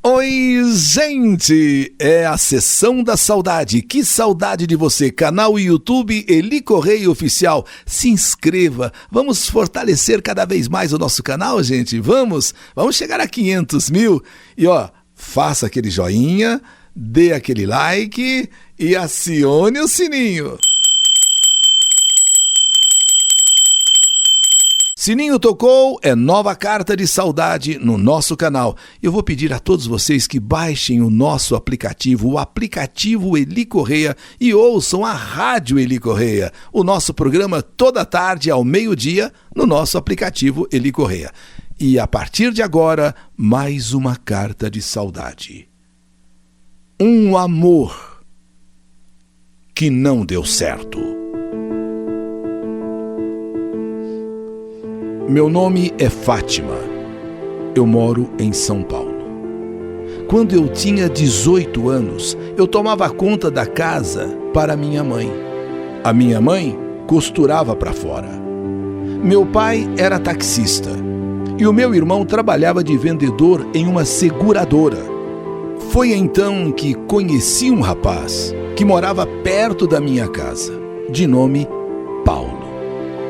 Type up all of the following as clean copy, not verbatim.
Oi, gente! É a Sessão da Saudade. Que saudade de você! Canal YouTube Eli Correia Oficial. Se inscreva. Vamos fortalecer cada vez mais o nosso canal, gente. Vamos chegar a 500 mil. E faça aquele joinha, dê aquele like e acione o sininho. Sininho tocou, é nova carta de saudade no nosso canal. Eu vou pedir a todos vocês que baixem o nosso aplicativo, o aplicativo Eli Correia, e ouçam a Rádio Eli Correia, o nosso programa toda tarde ao meio-dia no nosso aplicativo Eli Correia. E a partir de agora, mais uma carta de saudade. Um amor que não deu certo. Meu nome é Fátima. Eu moro em São Paulo. Quando eu tinha 18 anos, eu tomava conta da casa para minha mãe. A minha mãe costurava para fora. Meu pai era taxista e o meu irmão trabalhava de vendedor em uma seguradora. Foi então que conheci um rapaz que morava perto da minha casa, de nome Paulo.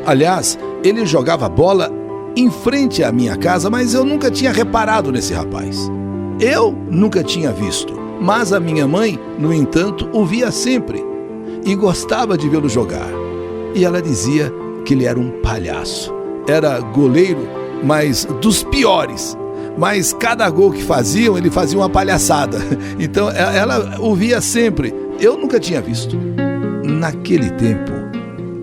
Aliás, ele jogava bola em frente à minha casa, mas eu nunca tinha reparado nesse rapaz. Eu nunca tinha visto, mas a minha mãe, no entanto, o via sempre e gostava de vê-lo jogar. E ela dizia que ele era um palhaço. Era goleiro, mas dos piores. Mas cada gol que faziam, ele fazia uma palhaçada. Então ela o via sempre. Eu nunca tinha visto. Naquele tempo,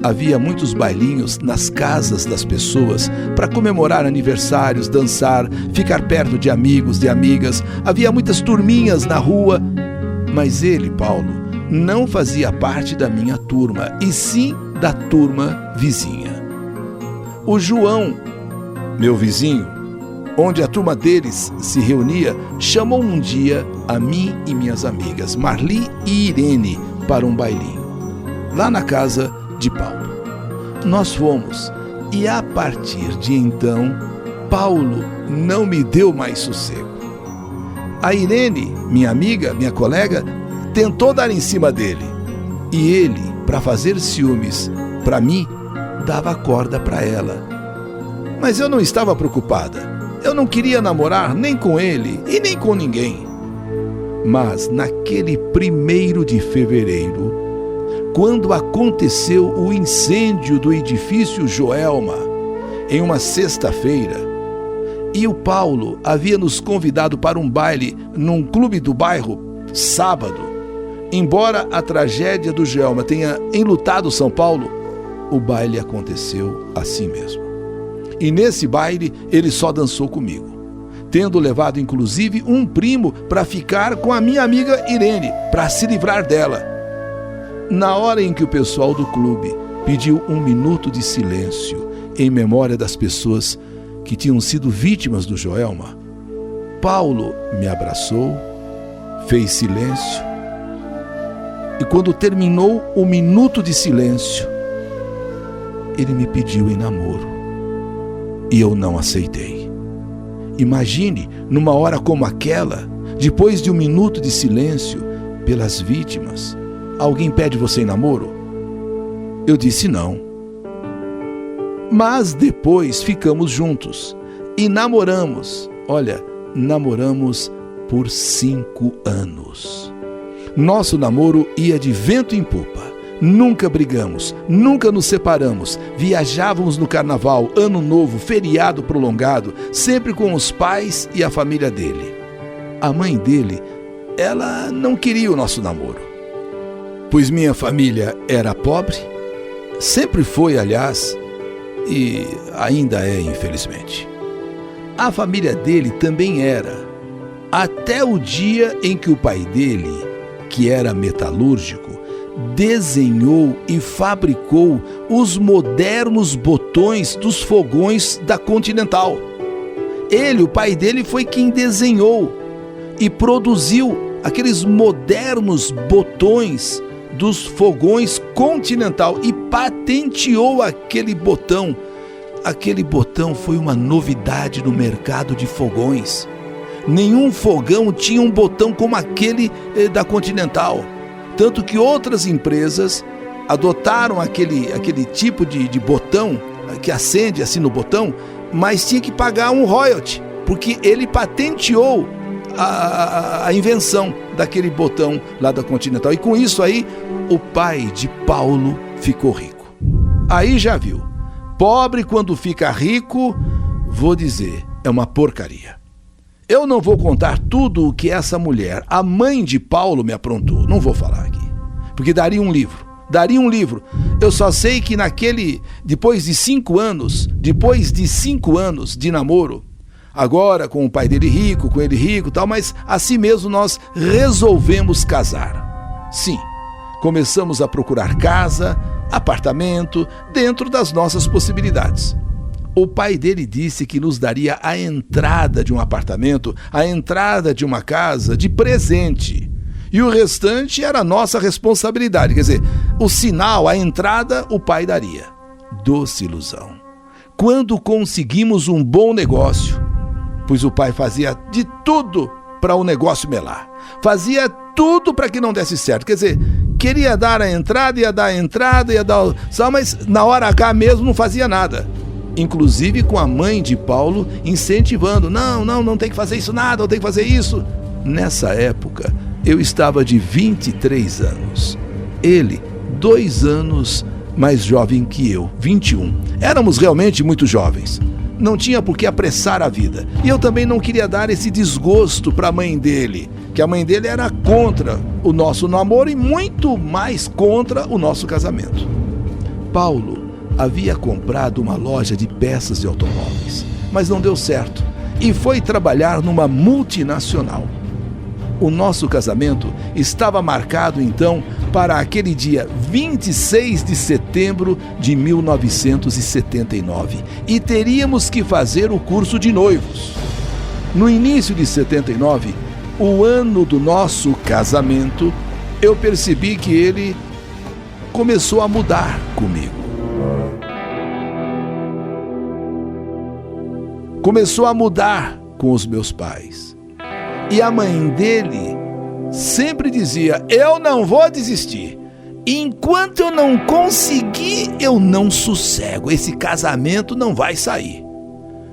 havia muitos bailinhos nas casas das pessoas para comemorar aniversários, dançar, ficar perto de amigos, de amigas. Havia muitas turminhas na rua, mas ele, Paulo, não fazia parte da minha turma, e sim da turma vizinha. O João, meu vizinho, onde a turma deles se reunia, chamou um dia a mim e minhas amigas, Marli e Irene, para um bailinho, lá na casa de Paulo. Nós fomos, e a partir de então, Paulo não me deu mais sossego. A Irene, minha amiga, minha colega, tentou dar em cima dele, e ele, para fazer ciúmes para mim, dava corda para ela. Mas eu não estava preocupada. Eu não queria namorar nem com ele e nem com ninguém. Mas naquele 1º de fevereiro, quando aconteceu o incêndio do edifício Joelma, em uma sexta-feira, e o Paulo havia nos convidado para um baile num clube do bairro, sábado, embora a tragédia do Joelma tenha enlutado São Paulo, o baile aconteceu assim mesmo. E nesse baile ele só dançou comigo, tendo levado inclusive um primo para ficar com a minha amiga Irene, para se livrar dela. Na hora em que o pessoal do clube pediu 1 minuto de silêncio em memória das pessoas que tinham sido vítimas do Joelma, Paulo me abraçou, fez silêncio, e quando terminou o minuto de silêncio, ele me pediu em namoro, e eu não aceitei. Imagine, numa hora como aquela, depois de 1 minuto de silêncio pelas vítimas, alguém pede você em namoro? Eu disse não. Mas depois ficamos juntos e namoramos. Olha, namoramos por 5 anos. Nosso namoro ia de vento em popa. Nunca brigamos, nunca nos separamos. Viajávamos no carnaval, ano novo, feriado prolongado, sempre com os pais e a família dele. A mãe dele, ela não queria o nosso namoro, pois minha família era pobre, sempre foi, aliás, e ainda é, infelizmente. A família dele também era, até o dia em que o pai dele, que era metalúrgico, desenhou e fabricou os modernos botões dos fogões da Continental. Ele, o pai dele, foi quem desenhou e produziu aqueles modernos botões dos fogões Continental e patenteou aquele botão. Aquele botão foi uma novidade no mercado de fogões. nenhum fogão tinha um botão como aquele da Continental. Tanto que outras empresas adotaram aquele tipo de botão que acende assim no botão, mas tinha que pagar um royalty, porque ele patenteou a invenção daquele botão lá da Continental. E com isso aí, o pai de Paulo ficou rico. Aí já viu, pobre quando fica rico, vou dizer, é uma porcaria. Eu não vou contar tudo o que essa mulher, a mãe de Paulo, me aprontou. Não vou falar aqui, porque daria um livro. Eu só sei que depois de 5 anos de namoro, agora com o pai dele rico, com ele rico e tal, mas assim mesmo nós resolvemos casar. Sim, começamos a procurar casa, apartamento, dentro das nossas possibilidades. O pai dele disse que nos daria a entrada de um apartamento, a entrada de uma casa de presente. E o restante era nossa responsabilidade. Quer dizer, o sinal, a entrada, o pai daria. Doce ilusão. Quando conseguimos um bom negócio, pois o pai fazia de tudo para o negócio melar. Fazia tudo para que não desse certo. Quer dizer, queria dar a entrada, ia dar a entrada, mas na hora H mesmo não fazia nada. Inclusive com a mãe de Paulo incentivando. Não tem que fazer isso nada, não tem que fazer isso. Nessa época, eu estava de 23 anos. Ele, 2 anos mais jovem que eu, 21. Éramos realmente muito jovens. Não tinha por que apressar a vida. E eu também não queria dar esse desgosto para a mãe dele, que a mãe dele era contra o nosso namoro e muito mais contra o nosso casamento. Paulo havia comprado uma loja de peças de automóveis, mas não deu certo e foi trabalhar numa multinacional. O nosso casamento estava marcado então para aquele dia 26 de setembro de 1979 e teríamos que fazer o curso de noivos. No início de 79, o ano do nosso casamento, eu percebi que ele começou a mudar comigo. Começou a mudar com os meus pais. E a mãe dele sempre dizia, eu não vou desistir. Enquanto eu não conseguir, eu não sossego. Esse casamento não vai sair.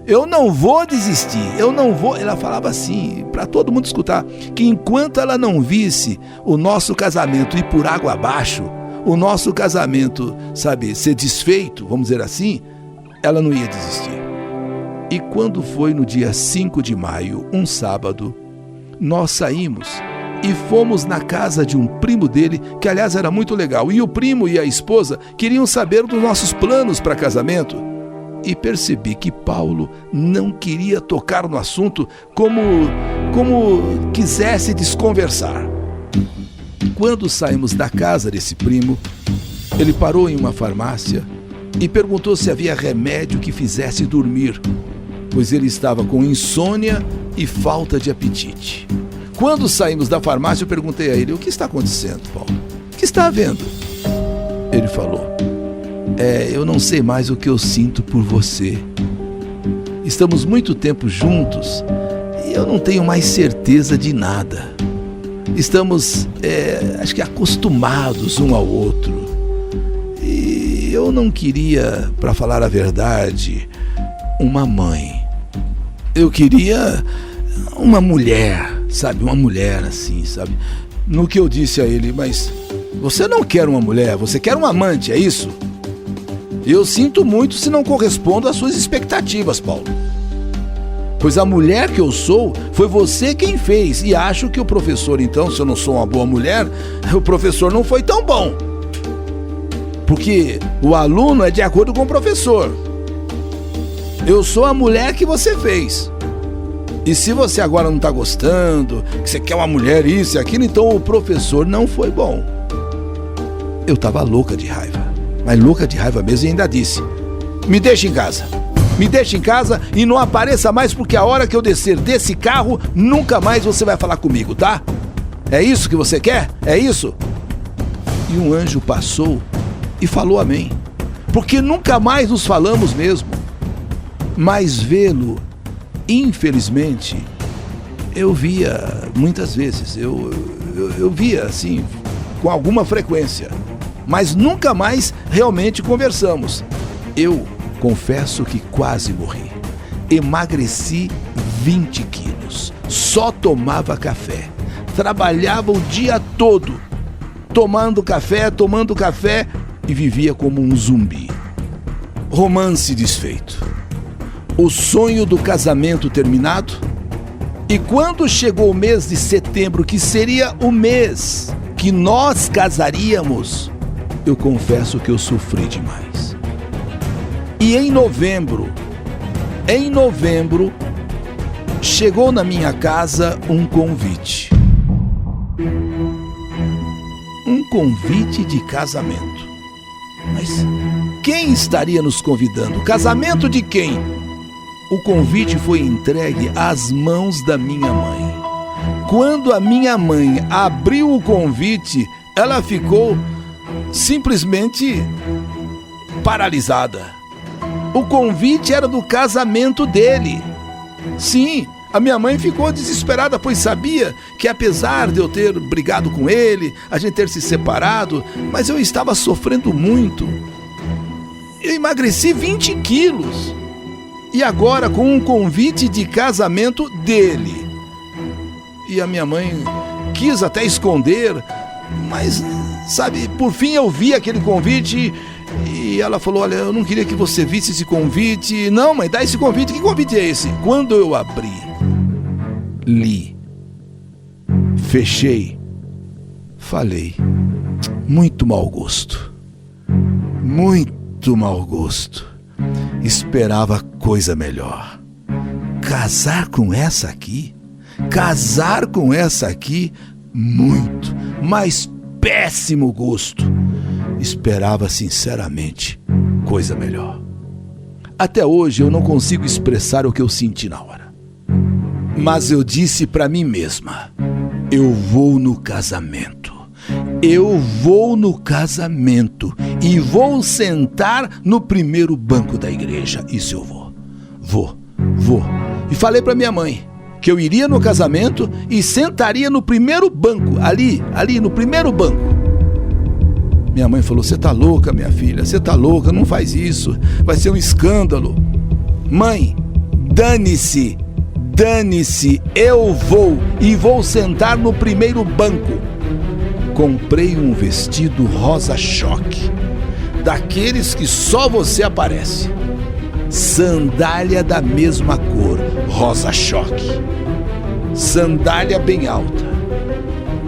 Eu não vou desistir, eu não vou... Ela falava assim, para todo mundo escutar, que enquanto ela não visse o nosso casamento ir por água abaixo, o nosso casamento, ser desfeito, vamos dizer assim, ela não ia desistir. E quando foi no dia 5 de maio, um sábado, nós saímos e fomos na casa de um primo dele, que aliás era muito legal. E o primo e a esposa queriam saber dos nossos planos para casamento. E percebi que Paulo não queria tocar no assunto como quisesse desconversar. Quando saímos da casa desse primo, ele parou em uma farmácia e perguntou se havia remédio que fizesse dormir, pois ele estava com insônia e falta de apetite. Quando saímos da farmácia, eu perguntei a ele, o que está acontecendo, Paulo? O que está havendo? Ele falou, eu não sei mais o que eu sinto por você. Estamos muito tempo juntos e eu não tenho mais certeza de nada. Estamos, acho que acostumados um ao outro. E eu não queria, para falar a verdade, uma mãe. Eu queria uma mulher, uma mulher assim, No que eu disse a ele, mas você não quer uma mulher, você quer um amante, é isso? Eu sinto muito se não correspondo às suas expectativas, Paulo. Pois a mulher que eu sou, foi você quem fez. E acho que o professor, então, se eu não sou uma boa mulher, o professor não foi tão bom. Porque o aluno é de acordo com o professor. Eu sou a mulher que você fez. E se você agora não está gostando, que você quer uma mulher, isso e aquilo, então o professor não foi bom. Eu estava louca de raiva. Mas louca de raiva mesmo, e ainda disse, me deixa em casa. Me deixa em casa e não apareça mais, porque a hora que eu descer desse carro, nunca mais você vai falar comigo, tá? É isso que você quer? É isso? E um anjo passou e falou amém. Porque nunca mais nos falamos mesmo. Mas vê-lo, infelizmente, eu via muitas vezes, eu via assim, com alguma frequência, mas nunca mais realmente conversamos. Eu confesso que quase morri. Emagreci 20 quilos, só tomava café, trabalhava o dia todo, tomando café e vivia como um zumbi. Romance desfeito, o sonho do casamento terminado, e quando chegou o mês de setembro, que seria o mês que nós casaríamos, eu confesso que eu sofri demais. E em novembro, chegou na minha casa um convite. Um convite de casamento. Mas quem estaria nos convidando? Casamento de quem? O convite foi entregue às mãos da minha mãe. Quando a minha mãe abriu o convite, ela ficou simplesmente paralisada. O convite era do casamento dele. Sim, a minha mãe ficou desesperada, pois sabia que apesar de eu ter brigado com ele, a gente ter se separado, mas eu estava sofrendo muito. Eu emagreci 20 quilos. E agora com um convite de casamento dele. E a minha mãe quis até esconder, mas, sabe, por fim eu vi aquele convite e ela falou: olha, eu não queria que você visse esse convite. Não, mãe, dá esse convite. Que convite é esse? Quando eu abri, li, fechei, falei: muito mau gosto. Muito mau gosto. Esperava coisa melhor. Casar com essa aqui? Casar com essa aqui? Muito, mas péssimo gosto. Esperava sinceramente coisa melhor. Até hoje eu não consigo expressar o que eu senti na hora. Mas eu disse para mim mesma: eu vou no casamento. Eu vou no casamento e vou sentar no primeiro banco da igreja. Isso eu vou. Vou. E falei para minha mãe que eu iria no casamento e sentaria no primeiro banco, ali no primeiro banco. Minha mãe falou: você tá louca, minha filha, você tá louca, não faz isso, vai ser um escândalo. Mãe, dane-se, eu vou e vou sentar no primeiro banco. Comprei um vestido rosa-choque, daqueles que só você aparece. Sandália da mesma cor, rosa-choque. Sandália bem alta.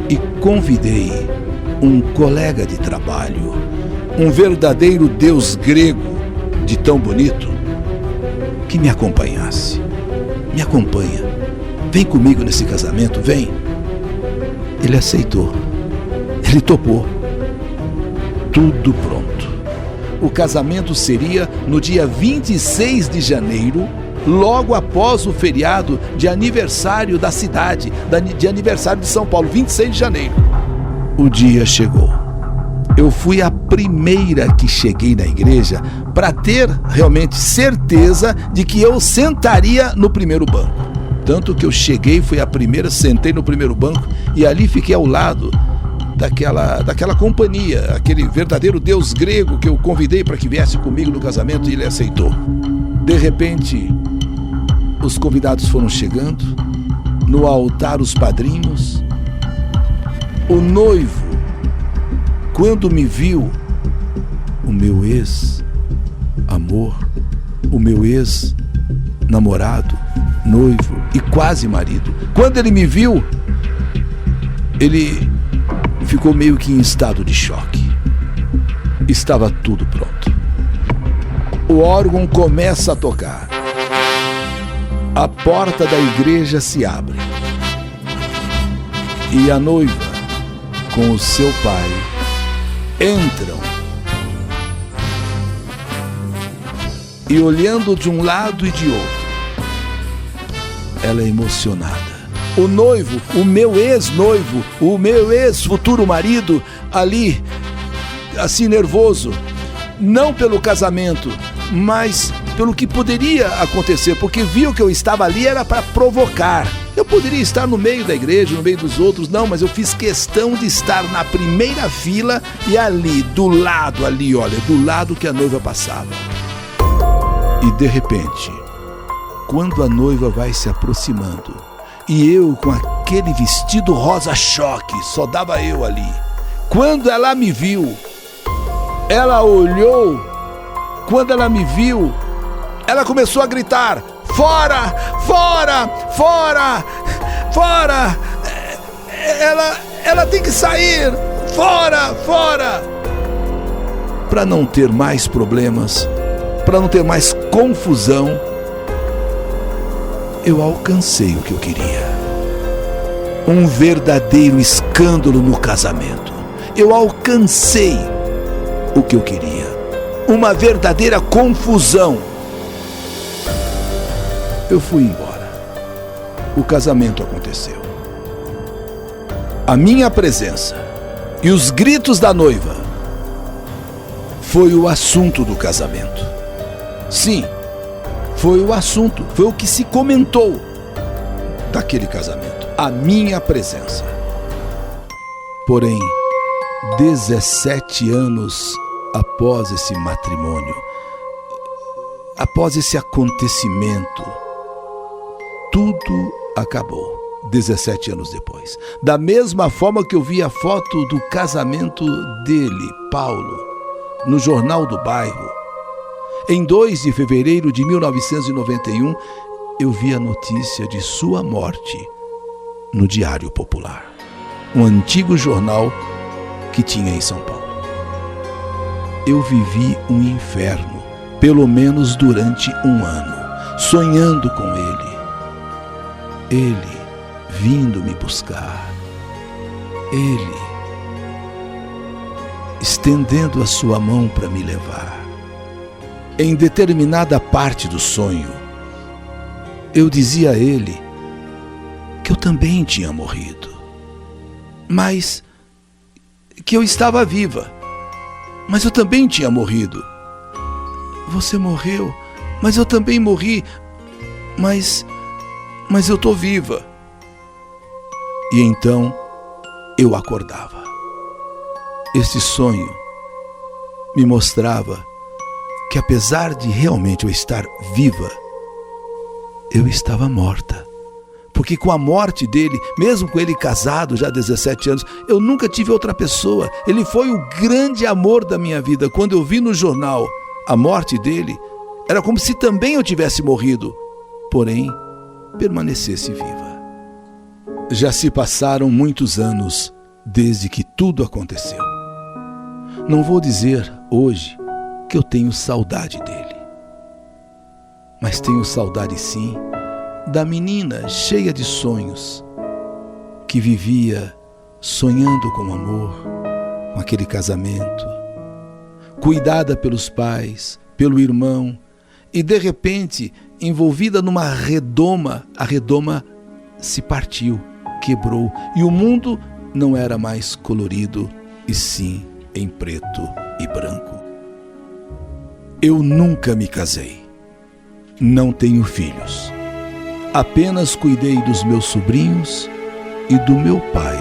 E convidei um colega de trabalho, um verdadeiro deus grego, de tão bonito, que me acompanhasse. Me acompanha. Vem comigo nesse casamento, vem. Ele aceitou. Ele topou. Tudo pronto. O casamento seria no dia 26 de janeiro, logo após o feriado de aniversário da cidade, de aniversário de São Paulo, 26 de janeiro. O dia chegou. Eu fui a primeira que cheguei na igreja para ter realmente certeza de que eu sentaria no primeiro banco. Tanto que eu cheguei, fui a primeira, sentei no primeiro banco e ali fiquei ao lado daquela companhia, aquele verdadeiro deus grego que eu convidei para que viesse comigo no casamento, e ele aceitou. De repente, os convidados foram chegando, no altar os padrinhos. O noivo, quando me viu, o meu ex-amor, o meu ex-namorado, noivo e quase marido, quando ele me viu, ele ficou meio que em estado de choque. Estava tudo pronto. O órgão começa a tocar. A porta da igreja se abre. E a noiva, com o seu pai, entram. E olhando de um lado e de outro, ela é emocionada. O noivo, o meu ex-noivo, o meu ex-futuro marido, ali, assim nervoso, não pelo casamento, mas pelo que poderia acontecer, porque viu que eu estava ali era para provocar. Eu poderia estar no meio da igreja, no meio dos outros, não, mas eu fiz questão de estar na primeira fila e ali, do lado que a noiva passava. E de repente, quando a noiva vai se aproximando, e eu com aquele vestido rosa choque, só dava eu ali. Quando ela me viu, ela olhou, quando ela me viu, ela começou a gritar: fora, fora, fora, fora, ela tem que sair, fora, fora. Para não ter mais problemas, para não ter mais confusão, eu alcancei o que eu queria. Um verdadeiro escândalo no casamento. Eu alcancei o que eu queria. Uma verdadeira confusão. Eu fui embora. O casamento aconteceu. A minha presença e os gritos da noiva foi o assunto do casamento. Sim, foi o assunto, foi o que se comentou daquele casamento. A minha presença. Porém, 17 anos após esse matrimônio, após esse acontecimento, tudo acabou. 17 anos depois. Da mesma forma que eu vi a foto do casamento dele, Paulo, no Jornal do Bairro, em 2 de fevereiro de 1991, eu vi a notícia de sua morte no Diário Popular, um antigo jornal que tinha em São Paulo. Eu vivi um inferno, pelo menos durante 1 ano, sonhando com ele vindo me buscar, ele estendendo a sua mão para me levar. Em determinada parte do sonho, eu dizia a ele que eu também tinha morrido, mas que eu estava viva, mas eu também tinha morrido. Você morreu, mas eu também morri, mas eu estou viva. E então eu acordava. Esse sonho me mostrava que, apesar de realmente eu estar viva, eu estava morta. Porque com a morte dele, mesmo com ele casado já há 17 anos, eu nunca tive outra pessoa. Ele foi o grande amor da minha vida. Quando eu vi no jornal a morte dele, era como se também eu tivesse morrido, porém permanecesse viva. Já se passaram muitos anos desde que tudo aconteceu. Não vou dizer hoje que eu tenho saudade dele, mas tenho saudade sim da menina cheia de sonhos, que vivia sonhando com amor, com aquele casamento, cuidada pelos pais, pelo irmão, e de repente, envolvida numa redoma, a redoma se partiu, quebrou, e o mundo não era mais colorido, e sim em preto e branco. Eu nunca me casei, não tenho filhos, apenas cuidei dos meus sobrinhos e do meu pai,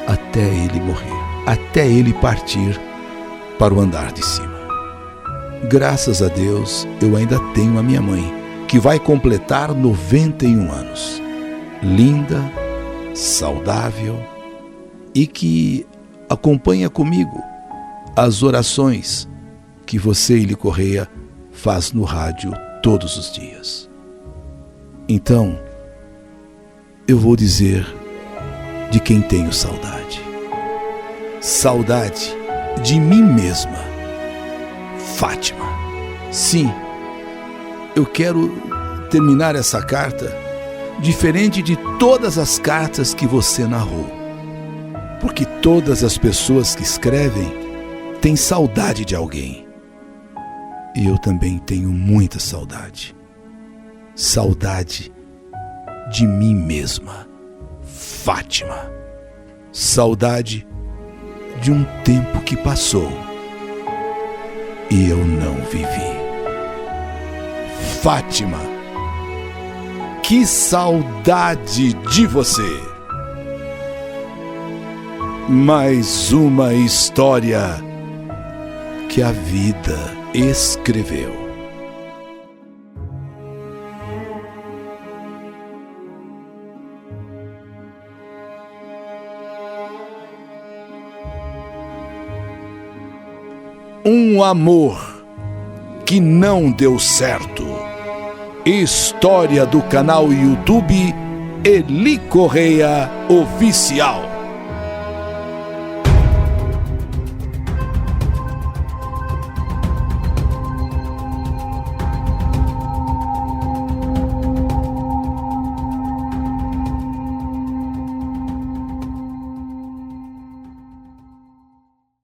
até ele morrer, até ele partir para o andar de cima. Graças a Deus, eu ainda tenho a minha mãe, que vai completar 91 anos. Linda, saudável e que acompanha comigo as orações que você, Eli Correia, faz no rádio todos os dias. Então, eu vou dizer de quem tenho saudade. Saudade de mim mesma, Fátima. Sim, eu quero terminar essa carta diferente de todas as cartas que você narrou, porque todas as pessoas que escrevem têm saudade de alguém, e eu também tenho muita saudade. Saudade de mim mesma, Fátima. Saudade de um tempo que passou e eu não vivi. Fátima, Que saudade de você! Mais uma história que a vida escreveu. Um amor que não deu certo. História do canal YouTube Eli Correia Oficial.